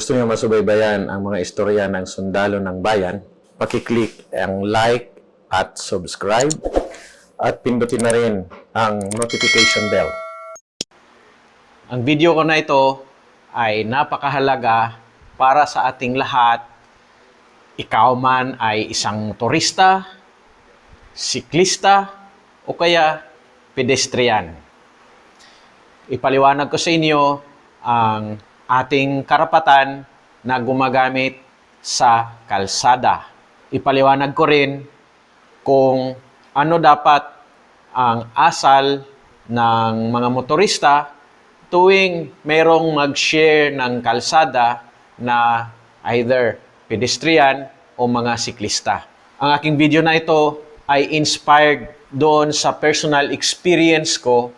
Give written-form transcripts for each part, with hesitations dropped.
gusto niyo masubaybayan ang mga istorya ng sundalo ng bayan, paki-click ang like at subscribe at pindutin na rin ang notification bell. Ang video ko na ito ay napakahalaga para sa ating lahat. Ikaw man ay isang motorista, siklista, o kaya pedestrian. Ipaliwanag ko sa inyo ang ating karapatan na gumagamit sa kalsada. Ipaliwanag ko rin kung ano dapat ang asal ng mga motorista tuwing mayroong mag-share ng kalsada na either pedestrian o mga siklista. Ang aking video na ito ay inspired doon sa personal experience ko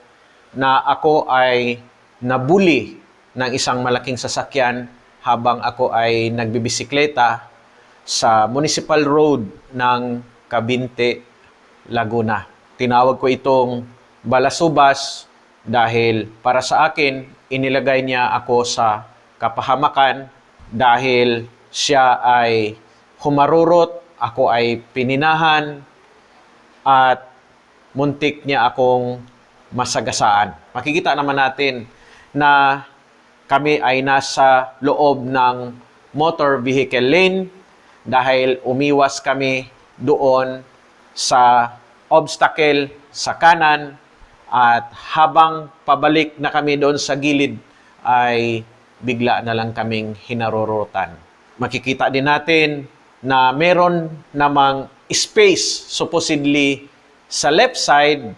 na ako ay nabully ng isang malaking sasakyan habang ako ay nagbibisikleta sa municipal road ng Cabinte, Laguna. Tinawag ko itong balasubas dahil para sa akin, inilagay niya ako sa kapahamakan dahil siya ay humarurot, ako ay pininahan, at muntik niya akong masagasaan. Makikita naman natin na kami ay nasa loob ng motor vehicle lane dahil umiwas kami doon sa obstacle sa kanan, at habang pabalik na kami doon sa gilid ay bigla na lang kaming hinarurutan. Makikita din natin na meron namang space supposedly sa left side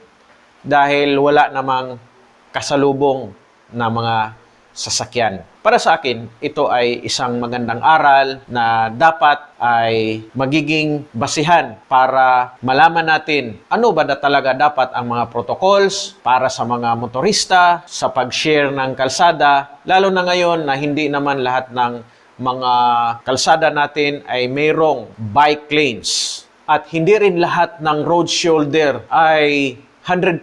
dahil wala namang kasalubong na mga sasakyan. Para sa akin, ito ay isang magandang aral na dapat ay magiging basihan para malaman natin ano ba na talaga dapat ang mga protocols para sa mga motorista sa pag-share ng kalsada, lalo na ngayon na hindi naman lahat ng mga kalsada natin ay mayroong bike lanes. At hindi rin lahat ng road shoulder ay 100%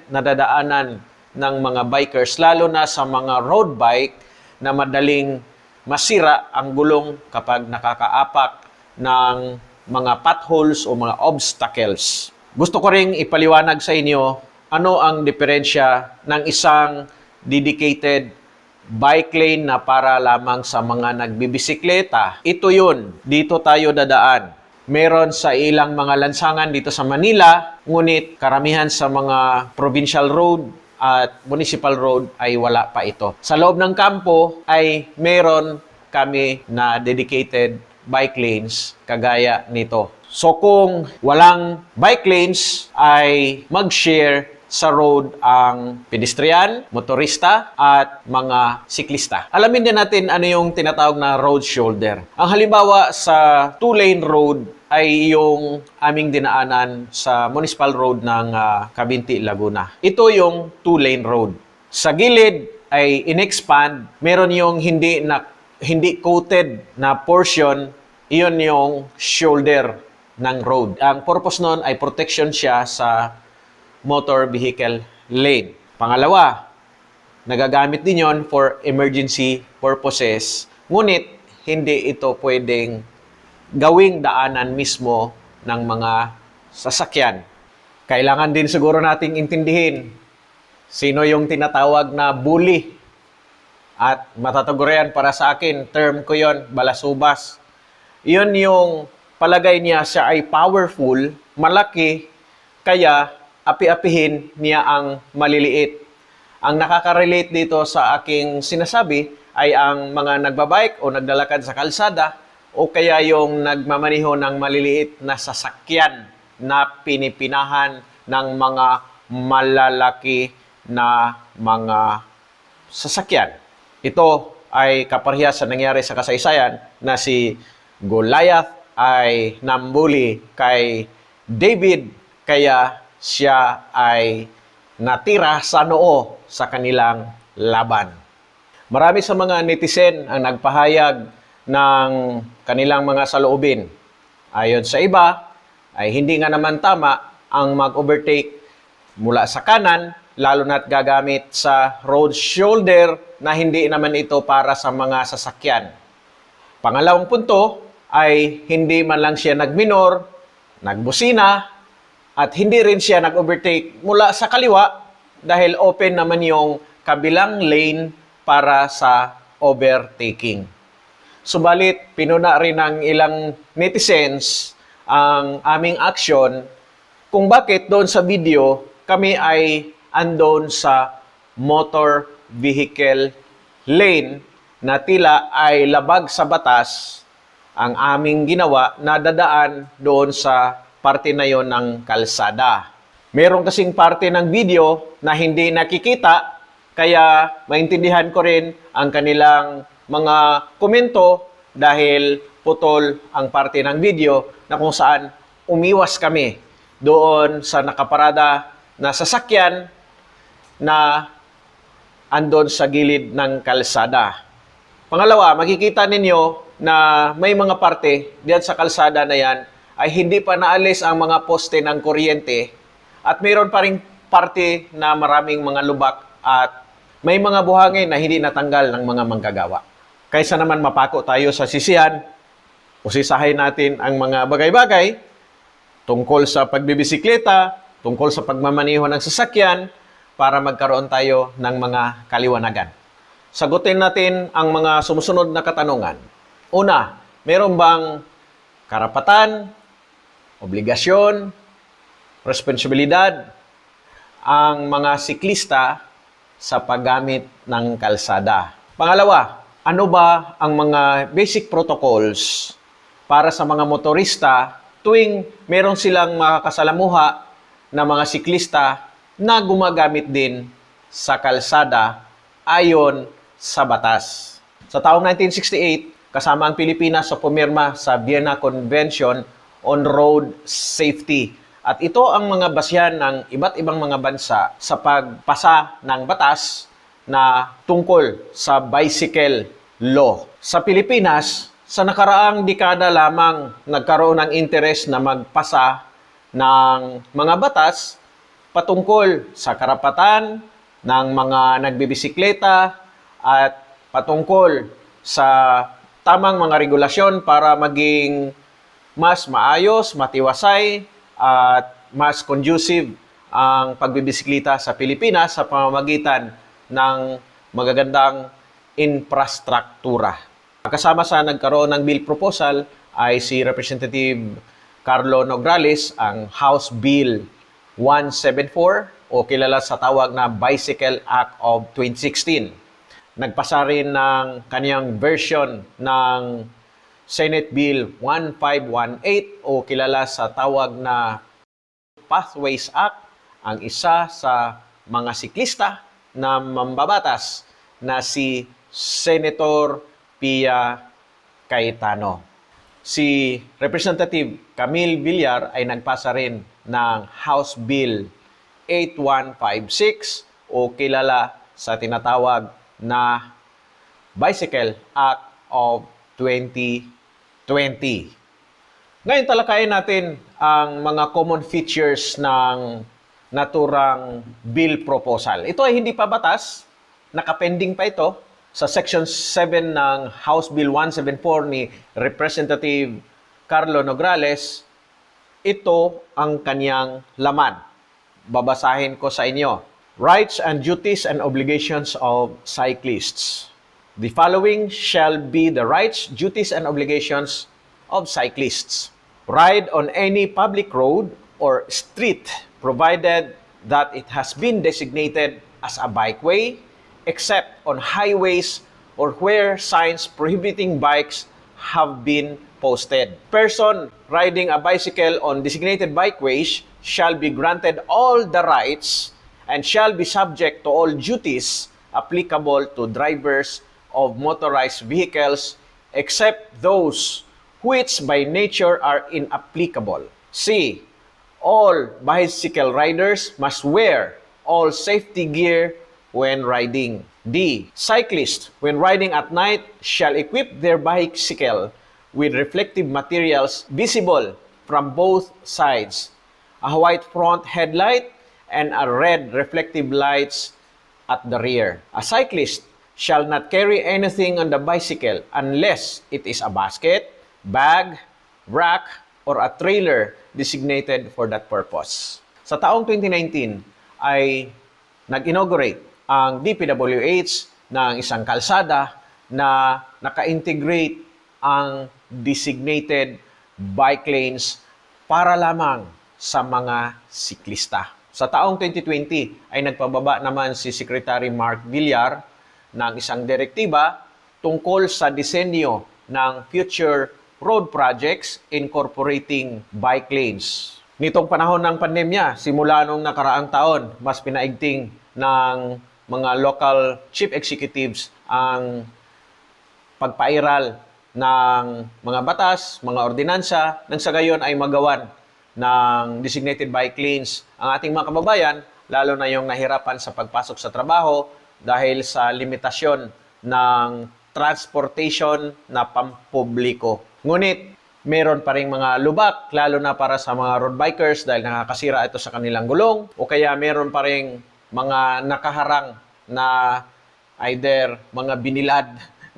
nadadaanan ng mga bikers, lalo na sa mga road bike na madaling masira ang gulong kapag nakakaapak ng mga potholes o mga obstacles. Gusto ko ring ipaliwanag sa inyo ano ang diferensya ng isang dedicated bike lane na para lamang sa mga nagbibisikleta. Ito yun, dito tayo dadaan. Meron sa ilang mga lansangan dito sa Manila, ngunit karamihan sa mga provincial road at municipal road ay wala pa ito. Sa loob ng kampo ay meron kami na dedicated bike lanes kagaya nito. So kung walang bike lanes ay mag-share sa road ang pedestrian, motorista, at mga siklista. Alamin din natin ano yung tinatawag na road shoulder. Ang halimbawa sa two-lane road ay yung aming dinaanan sa municipal road ng Cabinte, Laguna. Ito yung two-lane road. Sa gilid ay in-expand, meron yung hindi coated na portion, iyon yung shoulder ng road. Ang purpose nun ay protection siya sa motor vehicle lane. Pangalawa, nagagamit din yon for emergency purposes. Ngunit, hindi ito pwedeng gawing daanan mismo ng mga sasakyan. Kailangan din siguro nating intindihin sino yung tinatawag na bully. At matatagurian para sa akin, term ko yon, balasubas. Iyon yung palagay niya siya ay powerful, malaki, kaya api-apihin niya ang maliliit. Ang nakaka-relate dito sa aking sinasabi ay ang mga nagbabike o naglalakad sa kalsada o kaya yung nagmamaniho ng maliliit na sasakyan na pinipinahan ng mga malalaki na mga sasakyan. Ito ay kaparehas sa nangyari sa kasaysayan na si Goliath ay nambuli kay David kaya siya ay natira sa noo sa kanilang laban. Marami sa mga netizen ang nagpahayag ng kanilang mga saloobin. Ayon sa iba, ay hindi nga naman tama ang mag-overtake mula sa kanan, lalo na't gagamit sa road shoulder na hindi naman ito para sa mga sasakyan. Pangalawang punto ay hindi man lang siya nagminor, nagbusina, at hindi rin siya nag-overtake mula sa kaliwa dahil open naman yung kabilang lane para sa overtaking. Subalit, pinuna rin ng ilang netizens ang aming aksyon kung bakit doon sa video kami ay andon sa motor vehicle lane na tila ay labag sa batas ang aming ginawa na dadaan doon sa parte na yon ng kalsada. Meron kasing parte ng video na hindi nakikita, kaya maintindihan ko rin ang kanilang mga komento dahil putol ang parte ng video na kung saan umiwas kami doon sa nakaparada na sasakyan na andon sa gilid ng kalsada. Pangalawa, makikita ninyo na may mga parte diyan sa kalsada na yan ay hindi pa naalis ang mga poste ng kuryente at mayroon pa ring parte na maraming mga lubak at may mga buhangin na hindi natanggal ng mga manggagawa. Kaysa naman mapako tayo sa sisihan, usisahin natin ang mga bagay-bagay tungkol sa pagbibisikleta, tungkol sa pagmamaneho ng sasakyan para magkaroon tayo ng mga kaliwanagan. Sagutin natin ang mga sumusunod na katanungan. Una, meron bang karapatan, obligasyon, responsibilidad ang mga siklista sa paggamit ng kalsada? Pangalawa, ano ba ang mga basic protocols para sa mga motorista tuwing meron silang makakasalamuha na mga siklista na gumagamit din sa kalsada ayon sa batas? Sa taong 1968, kasama ang Pilipinas sa pumirma sa Vienna Convention on Road Safety. At ito ang mga basyan ng iba't ibang mga bansa sa pagpasa ng batas na tungkol sa bicycle law. Sa Pilipinas, sa nakaraang dekada lamang nagkaroon ng interes na magpasa ng mga batas patungkol sa karapatan ng mga nagbibisikleta at patungkol sa tamang mga regulasyon para maging mas maayos, matiwasay at mas conducive ang pagbibisikleta sa Pilipinas sa pamamagitan ng magagandang infrastruktura. Kasama sa nagkaroon ng bill proposal ay si Representative Carlo Nograles, ang House Bill 174 o kilala sa tawag na Bicycle Act of 2016. Nagpasa rin ng kanyang version ng Senate Bill 1518 o kilala sa tawag na Pathways Act, ang isa sa mga siklista na mambabatas na si Senator Pia Cayetano. Si Representative Camille Villar ay nagpasa rin ng House Bill 8156 o kilala sa tinatawag na Bicycle Act of 2020. Ngayon talakayin natin ang mga common features ng naturang bill proposal. Ito ay hindi pa batas, nakapending pa ito. Sa Section 7 ng House Bill 174 ni Representative Carlo Nograles, ito ang kanyang laman. Babasahin ko sa inyo. Rights and duties and obligations of cyclists. The following shall be the rights, duties, and obligations of cyclists. Ride on any public road or street provided that it has been designated as a bikeway, except on highways or where signs prohibiting bikes have been posted. Person riding a bicycle on designated bikeways shall be granted all the rights and shall be subject to all duties applicable to drivers of motorized vehicles except those which by nature are inapplicable. C. All bicycle riders must wear all safety gear when riding. D. Cyclists, when riding at night, shall equip their bicycle with reflective materials visible from both sides, a white front headlight, and a red reflective lights at the rear. A cyclist shall not carry anything on the bicycle unless it is a basket, bag, rack, or a trailer designated for that purpose. Sa taong 2019 ay nag-inaugurate ang DPWH ng isang kalsada na naka-integrate ang designated bike lanes para lamang sa mga siklista. Sa taong 2020 ay nagpababa naman si Secretary Mark Villar ng isang direktiba tungkol sa disenyo ng future road projects incorporating bike lanes. Nitong panahon ng pandemya, simula nung nakaraang taon, mas pinaigting ng mga local chief executives ang pagpairal ng mga batas, mga ordinansa, nang sa gayon ay magawan ng designated bike lanes ang ating mga kababayan, lalo na yung nahirapan sa pagpasok sa trabaho dahil sa limitasyon ng transportation na pampubliko. Ngunit, meron pa ring mga lubak, lalo na para sa mga road bikers dahil nakakasira ito sa kanilang gulong, o kaya meron pa ring mga nakaharang na either mga binilad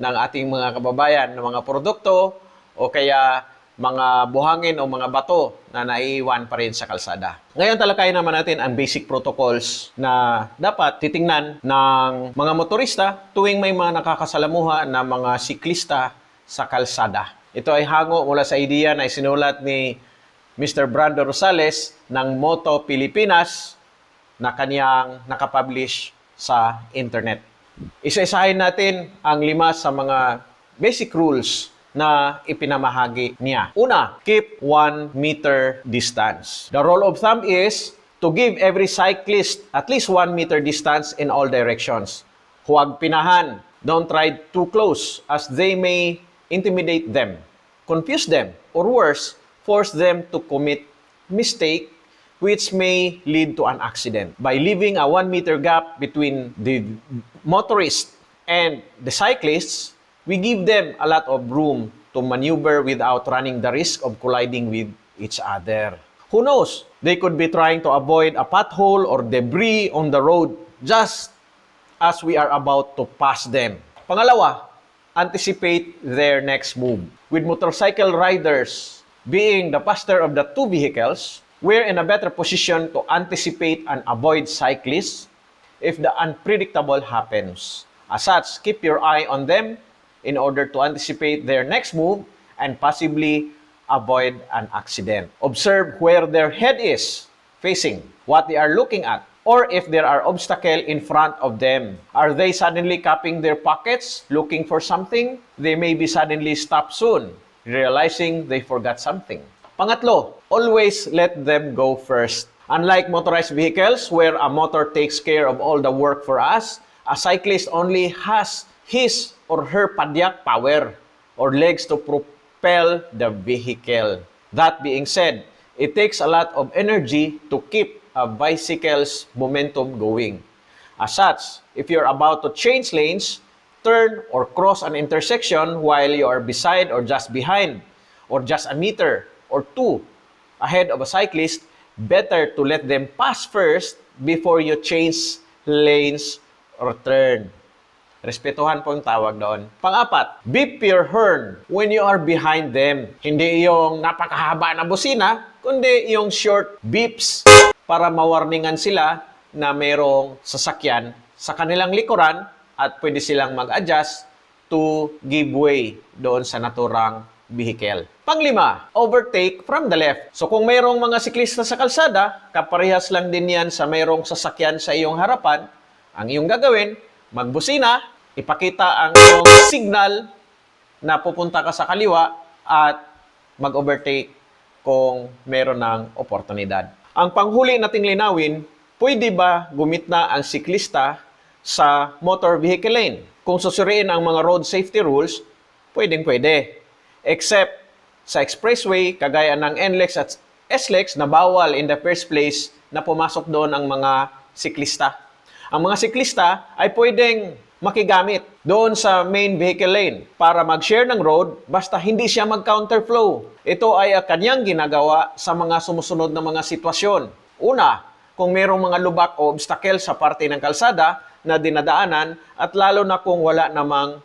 ng ating mga kababayan ng mga produkto o kaya mga buhangin o mga bato na naiiwan pa rin sa kalsada. Ngayon talakayin naman natin ang basic protocols na dapat titingnan ng mga motorista tuwing may mga nakakasalamuha na mga siklista sa kalsada. Ito ay hango mula sa idea na isinulat ni Mr. Brando Rosales ng Moto Pilipinas na kaniyang nakapublish sa internet. Isa-isahin natin ang 5 sa mga basic rules na ipinamahagi niya. Una, keep 1 meter distance. The rule of thumb is to give every cyclist at least 1 meter distance in all directions. Huwag pinahan. Don't ride too close as they may intimidate them, confuse them, or worse, force them to commit mistake which may lead to an accident. By leaving a 1 meter gap between the motorist and the cyclists, we give them a lot of room to maneuver without running the risk of colliding with each other. Who knows? They could be trying to avoid a pothole or debris on the road just as we are about to pass them. Pangalawa, anticipate their next move. With motorcycle riders being the faster of the 2 vehicles, we're in a better position to anticipate and avoid cyclists if the unpredictable happens. As such, keep your eye on them in order to anticipate their next move and possibly avoid an accident. Observe where their head is facing, what they are looking at, or if there are obstacles in front of them. Are they suddenly cupping their pockets, looking for something? They may be suddenly stop soon, realizing they forgot something. Pangatlo, always let them go first. Unlike motorized vehicles where a motor takes care of all the work for us, a cyclist only has his or her padyak power or legs to propel the vehicle. That being said, it takes a lot of energy to keep a bicycle's momentum going. As such, if you're about to change lanes, turn or cross an intersection while you are beside or just behind, or just a meter or 2 ahead of a cyclist, better to let them pass first before you change lanes or turn. Respetuhan po yung tawag doon. Pang-apat, beep your horn when you are behind them. Hindi yung napakahaba na busina, kundi yung short beeps para mawarningan sila na mayroong sasakyan sa kanilang likuran at pwede silang mag-adjust to give way doon sa naturang vehicle. Pang-5, overtake from the left. So kung mayroong mga siklista sa kalsada, kaparehas lang din yan sa mayroong sasakyan sa iyong harapan, ang iyong gagawin, magbusina, ipakita ang iyong signal na pupunta ka sa kaliwa at mag-overtake kung meron ng oportunidad. Ang panghuli nating linawin, pwede ba gumitna ang siklista sa motor vehicle lane? Kung susuriin ang mga road safety rules, pwedeng-pwede. Except sa expressway, kagaya ng NLEX at SLEX, na bawal in the first place na pumasok doon ang mga siklista. Ang mga siklista ay pwedeng makigamit doon sa main vehicle lane para mag-share ng road basta hindi siya mag-counterflow. Ito ay kanyang ginagawa sa mga sumusunod na mga sitwasyon. Una, kung mayroong mga lubak o obstacle sa parte ng kalsada, na dinadaanan at lalo na kung wala namang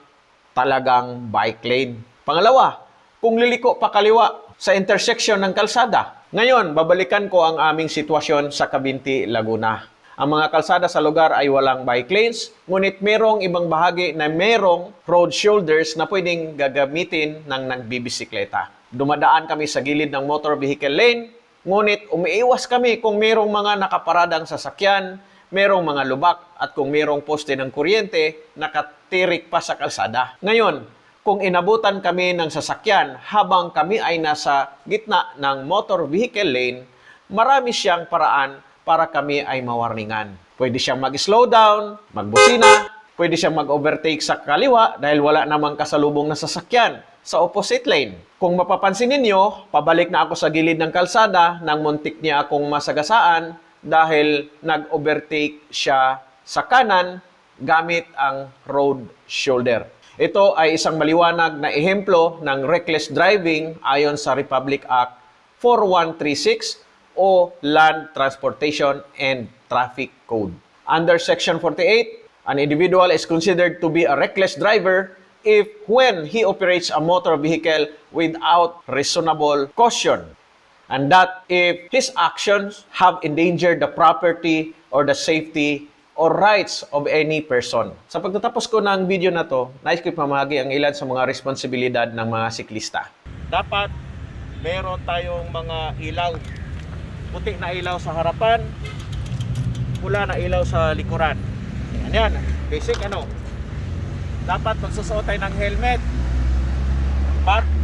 talagang bike lane. Pangalawa, kung liliko pa kaliwa sa intersection ng kalsada. Ngayon, babalikan ko ang aming sitwasyon sa Cabinti, Laguna. Ang mga kalsada sa lugar ay walang bike lanes, ngunit merong ibang bahagi na merong road shoulders na pwedeng gagamitin ng nagbibisikleta. Dumadaan kami sa gilid ng motor vehicle lane, ngunit umiiwas kami kung merong mga nakaparadang sasakyan, merong mga lubak, at kung merong poste ng kuryente, nakatirik pa sa kalsada. Ngayon, kung inabutan kami ng sasakyan habang kami ay nasa gitna ng motor vehicle lane, marami siyang paraan para kami ay mawarningan. Pwede siyang mag-slow down, magbusina, pwede siyang mag-overtake sa kaliwa dahil wala namang kasalubong na sasakyan sa opposite lane. Kung mapapansin ninyo, pabalik na ako sa gilid ng kalsada nang muntik niya akong masagasaan dahil nag-overtake siya sa kanan gamit ang road shoulder. Ito ay isang maliwanag na ehemplo ng reckless driving ayon sa Republic Act 4136 o Land Transportation and Traffic Code. Under Section 48, an individual is considered to be a reckless driver if when he operates a motor vehicle without reasonable caution, and that if his actions have endangered the property or the safety or rights of any person. Sa pagtatapos ko ng video na to, nais ko ipamahagi ang ilan sa mga responsibilidad ng mga siklista. Dapat meron tayong mga ilaw. Puti na ilaw sa harapan, pula na ilaw sa likuran. Yan, basic ano. Dapat magsusuot tayo ng helmet.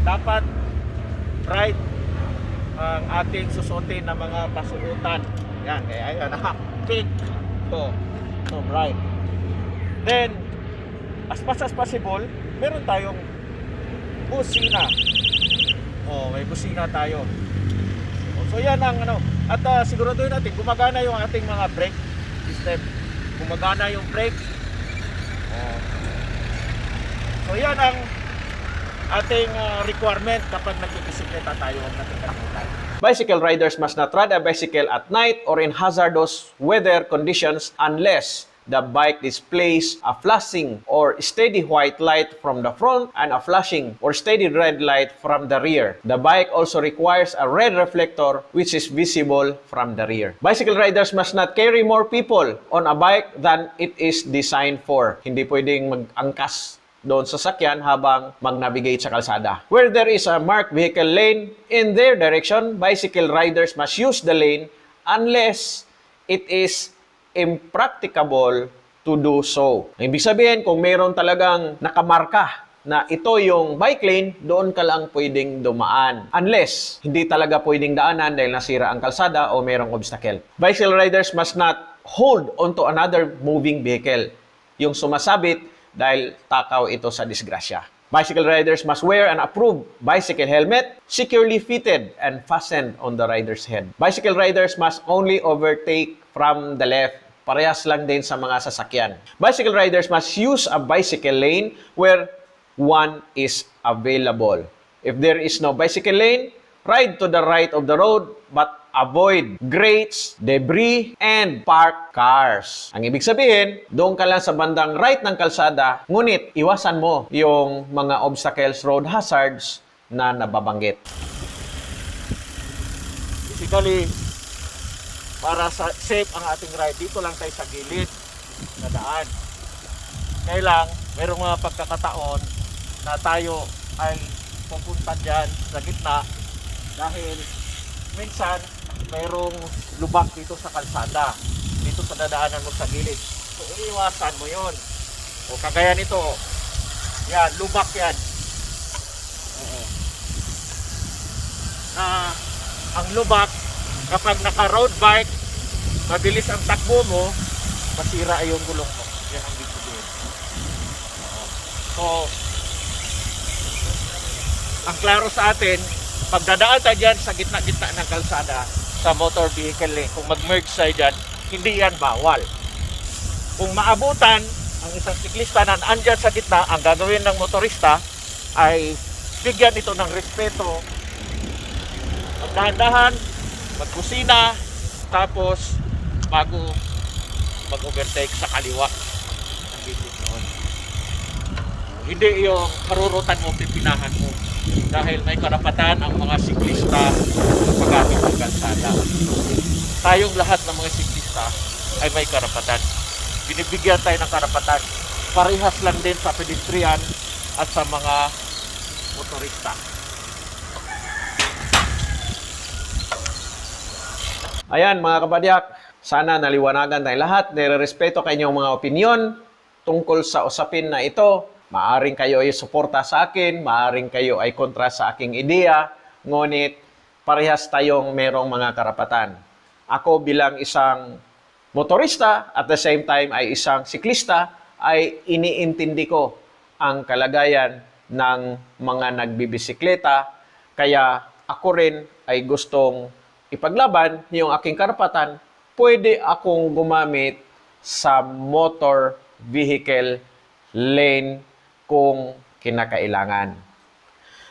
Dapat bright ang ating susuotin na mga pasuotan. Yan, kaya ayan, pink. So bright. Then, as much as possible, meron tayong busina. May busina tayo. So yan ang ano. At siguraduhin natin, gumagana yung ating mga brake system. Gumagana yung brake. So yan ang ating requirement kapag nagbibisikleta tayo. Huwag natin kalimutan. Bicycle riders must not ride a bicycle at night or in hazardous weather conditions unless the bike displays a flashing or steady white light from the front and a flashing or steady red light from the rear. The bike also requires a red reflector which is visible from the rear. Bicycle riders must not carry more people on a bike than it is designed for. Hindi pwedeng mag-angkas doon sa sakyan habang mag-navigate sa kalsada. Where there is a marked vehicle lane in their direction, bicycle riders must use the lane unless it is impracticable to do so. Ibig sabihin, kung mayroon talagang nakamarka na ito yung bike lane, doon ka lang pwedeng dumaan. Unless, hindi talaga pwedeng daanan dahil nasira ang kalsada o mayroong obstacle. Bicycle riders must not hold onto another moving vehicle. Yung sumasabit dahil takaw ito sa disgrasya. Bicycle riders must wear an approved bicycle helmet, securely fitted and fastened on the rider's head. Bicycle riders must only overtake from the left. Parehas lang din sa mga sasakyan. Bicycle riders must use a bicycle lane where one is available. If there is no bicycle lane, ride to the right of the road but avoid grates, debris, and parked cars. Ang ibig sabihin, doon ka lang sa bandang right ng kalsada, ngunit iwasan mo yung mga obstacles, road hazards na nababanggit. Basically, para sa safe ang ating ride, dito lang tayo sa gilid na daan. Kailang, mayroong mga pagkakataon na tayo ay pupunta dyan sa gitna dahil minsan mayroong lubak dito sa kalsada, dito sa dadaanan mo sa gilid. So, iiwasan mo yon. O kagaya nito, yan, lubak yan. Ang lubak, kapag naka-road bike, mabilis ang takbo mo, masira yung gulong mo. Yan ang ibig sabihin. So, ang klaro sa atin, pagdadaan tayo dyan sa gitna-gitna ng kalsada, sa motor vehicle lane, kung mag-merge tayo dyan, hindi yan bawal. Kung maabutan ang isang siklista na andyan sa gitna, ang gagawin ng motorista ay bigyan ito ng respeto, magdahan-dahan, magkusina, tapos bago mag-overtake sa kaliwa. Hindi yung harurutan mo, pipinahan mo. Dahil may karapatan ang mga siklista ng paggamit ng kalsada. Tayong lahat ng mga siklista ay may karapatan. Binibigyan tayo ng karapatan. Parehas lang din sa pedestrian at sa mga motorista. Ayan mga kabadyak, sana naliwanagan tayo lahat. Nire-respeto kanyang mga opinyon tungkol sa usapin na ito. Maaring kayo ay suporta sa akin, maaring kayo ay kontra sa aking ideya, ngunit parehas tayong merong mga karapatan. Ako bilang isang motorista, at the same time ay isang siklista, ay iniintindi ko ang kalagayan ng mga nagbibisikleta, kaya ako rin ay gustong ipaglaban yung aking karapatan. Pwede akong gumamit sa motor vehicle lane kung kinakailangan.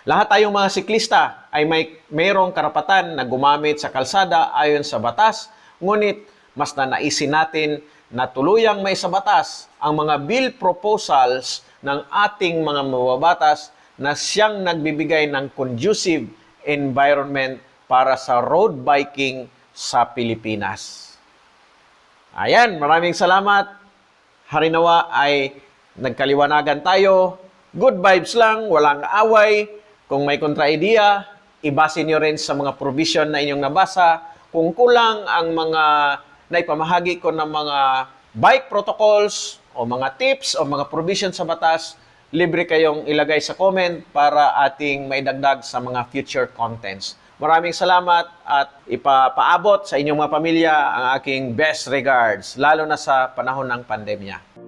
Lahat tayong mga siklista ay mayroong karapatan na gumamit sa kalsada ayon sa batas, ngunit mas nanaisin natin na tuluyang may sa batas ang mga bill proposals ng ating mga mababatas na siyang nagbibigay ng conducive environment para sa road biking sa Pilipinas. Ayan, maraming salamat. Harinawa ay nagkaliwanagan tayo. Good vibes lang, walang away. Kung may kontra-idea, ibase nyo rin sa mga provision na inyong nabasa. Kung kulang ang mga naipamahagi ko ng mga bike protocols o mga tips o mga provision sa batas, libre kayong ilagay sa comment para ating maidagdag sa mga future contents. Maraming salamat at ipapaabot sa inyong mga pamilya ang aking best regards, lalo na sa panahon ng pandemya.